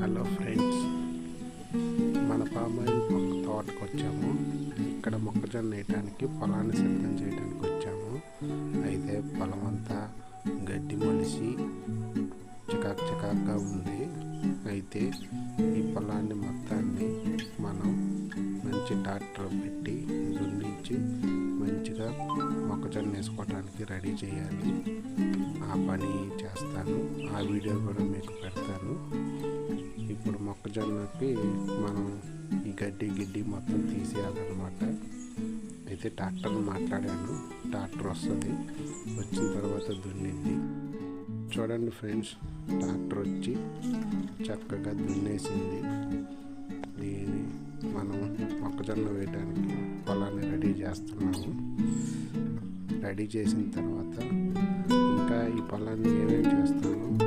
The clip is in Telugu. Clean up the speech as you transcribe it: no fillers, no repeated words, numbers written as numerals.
హలో ఫ్రెండ్స్, మన పామాయిల్ మొక్క తోటకు వచ్చాము. ఇక్కడ మొక్కజొన్న వేయటానికి పొలాన్ని సిద్ధం చేయడానికి వచ్చాము. అయితే పొలం అంతా గడ్డి మొలిసి చికాక్గా ఉంది. అయితే ఈ పొలాన్ని మొత్తాన్ని మనం మంచి ట్రాక్టర్ పెట్టి దున్నించి మంచిగా మొక్కజొన్న వేసుకోవడానికి రెడీ చేయాలి. ఆ పని చేస్తాను, ఆ వీడియో కూడా మీకు పెడతాను. ఇప్పుడు మొక్కజొన్నకి మనం ఈ గడ్డి మొత్తం తీసేయాలన్నమాట. అయితే ట్రాక్టర్ మాట్లాడాను, ట్రాక్టర్ వస్తుంది, వచ్చిన తర్వాత దున్నింది. చూడండి ఫ్రెండ్స్, ట్రాక్టర్ వచ్చి చక్కగా దున్నేసింది. దీన్ని మనం మొక్కజొన్న వేయడానికి పొలాన్ని రెడీ చేస్తున్నాము. రెడీ చేసిన తర్వాత ఇంకా ఈ పొలాన్ని ఏమేమి చేస్తాము